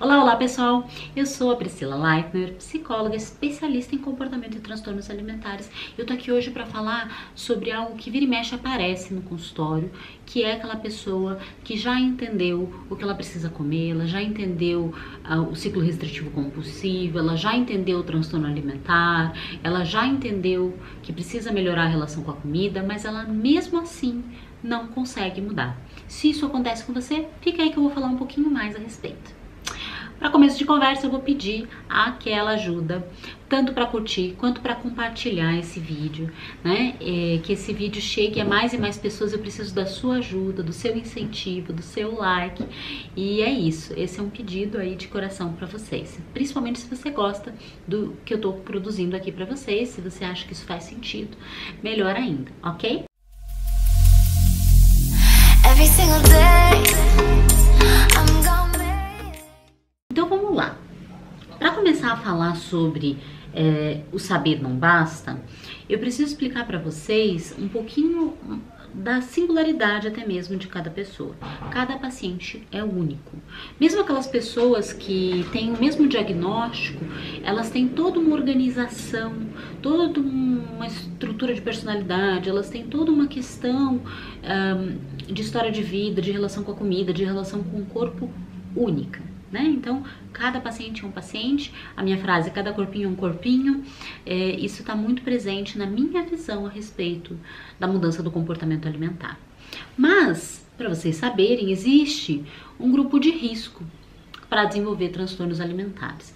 Olá, olá pessoal, eu sou a Priscila Leitner, psicóloga especialista em comportamento e transtornos alimentares. Eu tô aqui hoje para falar sobre algo que vira e mexe aparece no consultório, que é aquela pessoa que já entendeu o que ela precisa comer, ela já entendeu o ciclo restritivo compulsivo, ela já entendeu o transtorno alimentar, ela já entendeu que precisa melhorar a relação com a comida, mas ela mesmo assim não consegue mudar. Se isso acontece com você, fica aí que eu vou falar um pouquinho mais a respeito. Para começo de conversa, eu vou pedir aquela ajuda, tanto para curtir quanto para compartilhar esse vídeo, né? Que esse vídeo chegue a mais e mais pessoas. Eu preciso da sua ajuda, do seu incentivo, do seu like. E é isso, esse é um pedido aí de coração para vocês. Principalmente se você gosta do que eu tô produzindo aqui para vocês, se você acha que isso faz sentido, melhor ainda, ok? Every single day. Então vamos lá. Para começar a falar sobre o saber não basta, eu preciso explicar para vocês um pouquinho da singularidade até mesmo de cada pessoa. Cada paciente é único. Mesmo aquelas pessoas que têm o mesmo diagnóstico, elas têm toda uma organização, toda uma estrutura de personalidade, elas têm toda uma questão de história de vida, de relação com a comida, de relação com o corpo única. Né? Então, cada paciente é um paciente, a minha frase, cada corpinho é um corpinho, isso está muito presente na minha visão a respeito da mudança do comportamento alimentar. Mas, para vocês saberem, existe um grupo de risco para desenvolver transtornos alimentares.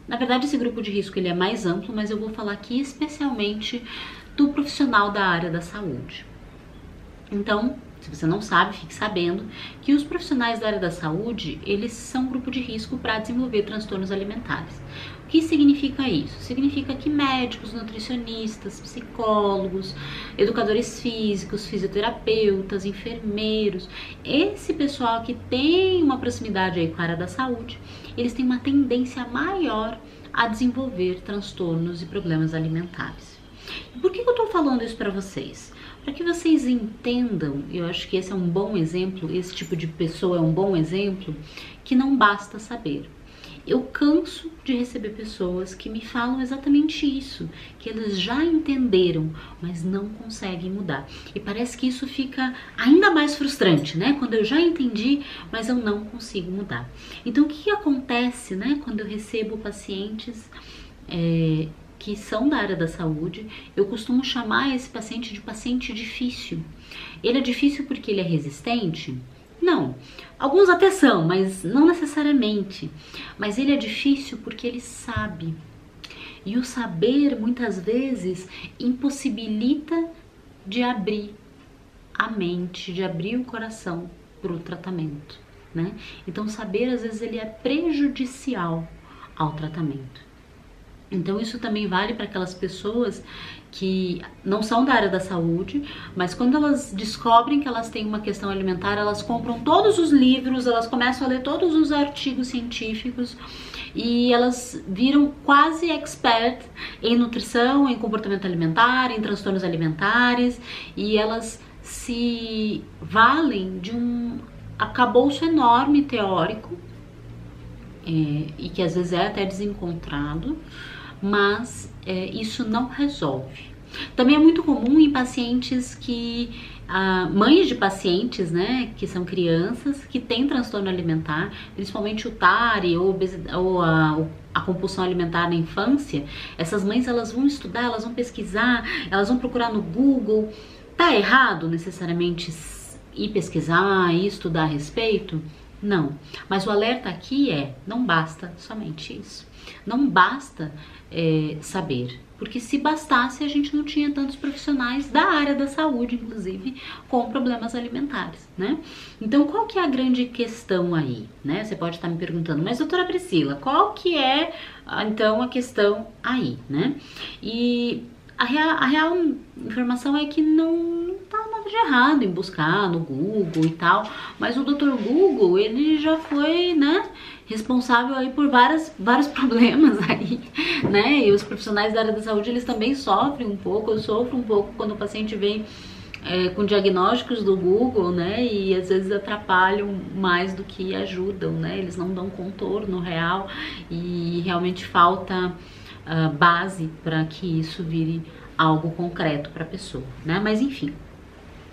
Na verdade, esse grupo de risco ele é mais amplo, mas eu vou falar aqui especialmente do profissional da área da saúde. Então, se você não sabe, fique sabendo que os profissionais da área da saúde, eles são um grupo de risco para desenvolver transtornos alimentares. O que significa isso? Significa que médicos, nutricionistas, psicólogos, educadores físicos, fisioterapeutas, enfermeiros, esse pessoal que tem uma proximidade aí com a área da saúde, eles têm uma tendência maior a desenvolver transtornos e problemas alimentares. E por que eu tô falando isso para vocês? Para que vocês entendam, eu acho que esse é um bom exemplo, esse tipo de pessoa é um bom exemplo, que não basta saber. Eu canso de receber pessoas que me falam exatamente isso, que eles já entenderam, mas não conseguem mudar. E parece que isso fica ainda mais frustrante, né? Quando eu já entendi, mas eu não consigo mudar. Então, o que acontece, né? Quando eu recebo pacientes que são da área da saúde, eu costumo chamar esse paciente de paciente difícil. Ele é difícil porque ele é resistente? Não. Alguns até são, mas não necessariamente. Mas ele é difícil porque ele sabe. E o saber, muitas vezes, impossibilita de abrir a mente, de abrir o coração para o tratamento, né? Então, saber, às vezes, ele é prejudicial ao tratamento. Então isso também vale para aquelas pessoas que não são da área da saúde, mas quando elas descobrem que elas têm uma questão alimentar, elas compram todos os livros, elas começam a ler todos os artigos científicos e elas viram quase expert em nutrição, em comportamento alimentar, em transtornos alimentares, e elas se valem de um arcabouço enorme teórico, e que às vezes é até desencontrado, mas isso não resolve. Também é muito comum em pacientes que, mães de pacientes, né, que são crianças, que têm transtorno alimentar, principalmente o TARI ou a compulsão alimentar na infância. Essas mães, elas vão estudar, elas vão pesquisar, elas vão procurar no Google. Tá errado necessariamente ir pesquisar e estudar a respeito? Não, mas o alerta aqui não basta somente isso. Não basta saber, porque se bastasse a gente não tinha tantos profissionais da área da saúde, inclusive, com problemas alimentares, né? Então, qual que é a grande questão aí, né? Você pode estar me perguntando, mas doutora Priscila, qual que é, então, a questão aí, né? E a real informação é que não tá nada de errado em buscar no Google e tal, mas o Dr. Google, ele já foi, né, responsável aí por vários problemas aí, né, e os profissionais da área da saúde, eles também sofrem um pouco, eu sofro um pouco quando o paciente vem com diagnósticos do Google, né? E às vezes atrapalham mais do que ajudam, né? Eles não dão contorno real e realmente falta base para que isso vire algo concreto para a pessoa, né? Mas enfim,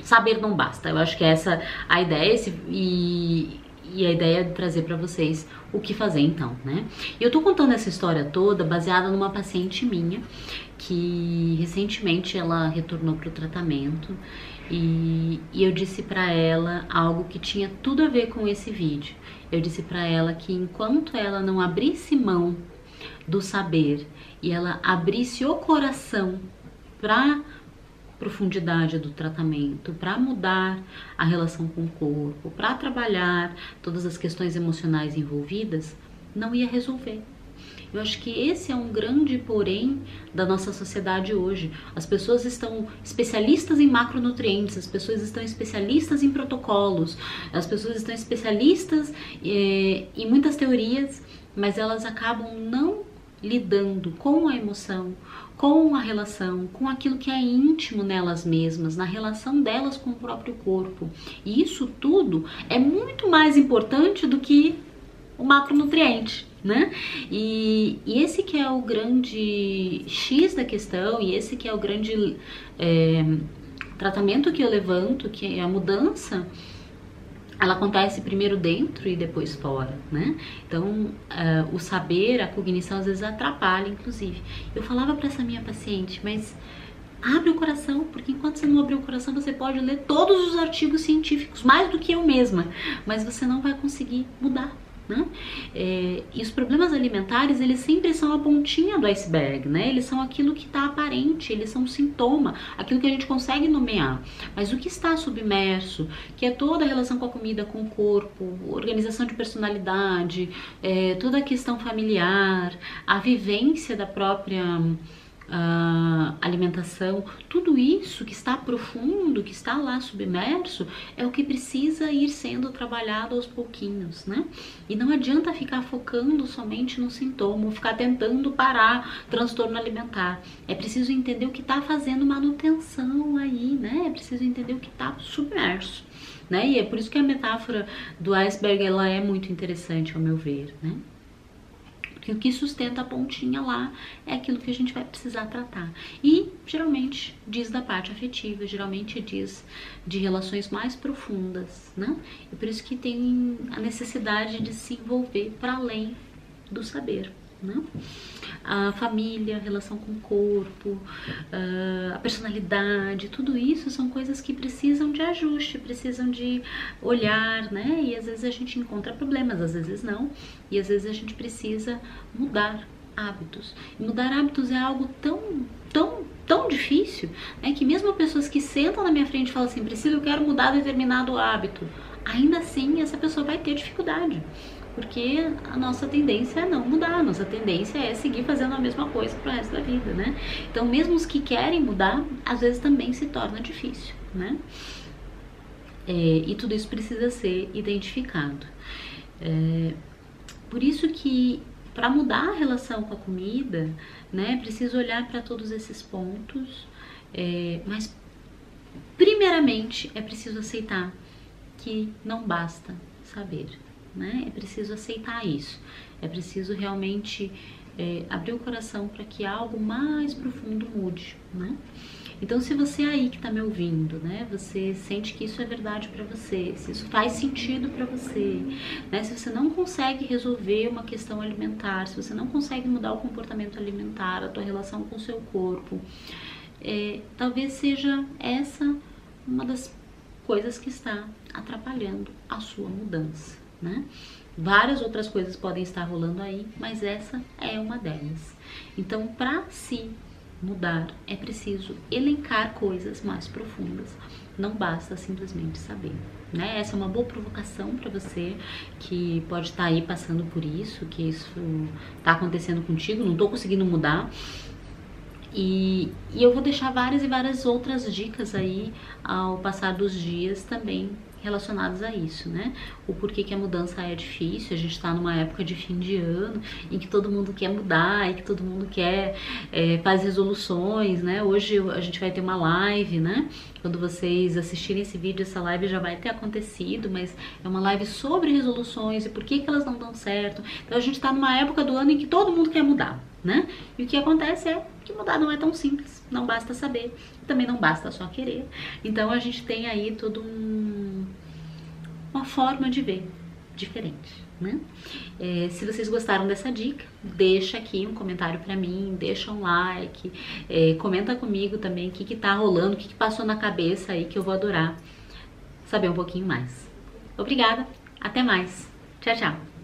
saber não basta. Eu acho que essa a ideia e a ideia é de trazer para vocês o que fazer então, né? E eu tô contando essa história toda baseada numa paciente minha que recentemente ela retornou pro tratamento e eu disse para ela algo que tinha tudo a ver com esse vídeo. Eu disse para ela que enquanto ela não abrisse mão do saber e ela abrisse o coração para profundidade do tratamento, para mudar a relação com o corpo, para trabalhar todas as questões emocionais envolvidas, não ia resolver. Eu acho que esse é um grande porém da nossa sociedade hoje. As pessoas estão especialistas em macronutrientes, as pessoas estão especialistas em protocolos, as pessoas estão especialistas em muitas teorias, mas elas acabam não lidando com a emoção, com a relação, com aquilo que é íntimo nelas mesmas, na relação delas com o próprio corpo. E isso tudo é muito mais importante do que o macronutriente, né? E esse que é o grande X da questão, e esse que é o grande tratamento que eu levanto, que é a mudança, ela acontece primeiro dentro e depois fora, né? Então, o saber, a cognição, às vezes atrapalha, inclusive. Eu falava para essa minha paciente, mas abre o coração, porque enquanto você não abrir o coração, você pode ler todos os artigos científicos, mais do que eu mesma, mas você não vai conseguir mudar, né? E os problemas alimentares, eles sempre são a pontinha do iceberg, né? Eles são aquilo que está aparente, eles são sintoma, aquilo que a gente consegue nomear. Mas o que está submerso, que é toda a relação com a comida, com o corpo, organização de personalidade, toda a questão familiar, a vivência da própria alimentação, tudo isso que está profundo, que está lá submerso, é o que precisa ir sendo trabalhado aos pouquinhos, né? E não adianta ficar focando somente no sintoma, ou ficar tentando parar transtorno alimentar. É preciso entender o que está fazendo manutenção aí, né? É preciso entender o que está submerso, né? E é por isso que a metáfora do iceberg, ela é muito interessante, ao meu ver, né? Que o que sustenta a pontinha lá é aquilo que a gente vai precisar tratar. E geralmente diz da parte afetiva, geralmente diz de relações mais profundas, né? E por isso que tem a necessidade de se envolver para além do saber, né? A família, a relação com o corpo, a personalidade, tudo isso são coisas que precisam de ajuste, precisam de olhar, né? E às vezes a gente encontra problemas, às vezes não, e às vezes a gente precisa mudar hábitos. E mudar hábitos é algo tão difícil, né? Que mesmo pessoas que sentam na minha frente e falam assim, eu quero mudar determinado hábito, ainda assim essa pessoa vai ter dificuldade. Porque a nossa tendência é não mudar, a nossa tendência é seguir fazendo a mesma coisa pro resto da vida, né? Então, mesmo os que querem mudar, às vezes também se torna difícil, né? E tudo isso precisa ser identificado. Por isso que, para mudar a relação com a comida, né, preciso olhar para todos esses pontos, mas, primeiramente, é preciso aceitar que não basta saber. Né? É preciso aceitar isso, é preciso realmente abrir o coração para que algo mais profundo mude, né? Então, se você aí que está me ouvindo, né, você sente que isso é verdade para você, se isso faz sentido para você, né, se você não consegue resolver uma questão alimentar, se você não consegue mudar o comportamento alimentar, a tua relação com o seu corpo, talvez seja essa uma das coisas que está atrapalhando a sua mudança, né? Várias outras coisas podem estar rolando aí, mas essa é uma delas. Então, para se mudar, é preciso elencar coisas mais profundas. Não basta simplesmente saber, né? Essa é uma boa provocação para você que pode estar aí passando por isso, que isso está acontecendo contigo, não estou conseguindo mudar. E eu vou deixar várias e várias outras dicas aí ao passar dos dias também relacionados a isso, né? O porquê que a mudança é difícil. A gente está numa época de fim de ano em que todo mundo quer mudar e que todo mundo quer fazer resoluções, né? Hoje a gente vai ter uma live, né? Quando vocês assistirem esse vídeo, essa live já vai ter acontecido, mas é uma live sobre resoluções e por que que elas não dão certo. Então a gente está numa época do ano em que todo mundo quer mudar, né? E o que acontece é que mudar não é tão simples, não basta saber, também não basta só querer. Então a gente tem aí todo uma forma de ver diferente, né? Se vocês gostaram dessa dica, deixa aqui um comentário pra mim, deixa um like, comenta comigo também o que tá rolando, o que passou na cabeça aí, que eu vou adorar saber um pouquinho mais. Obrigada, até mais, tchau, tchau!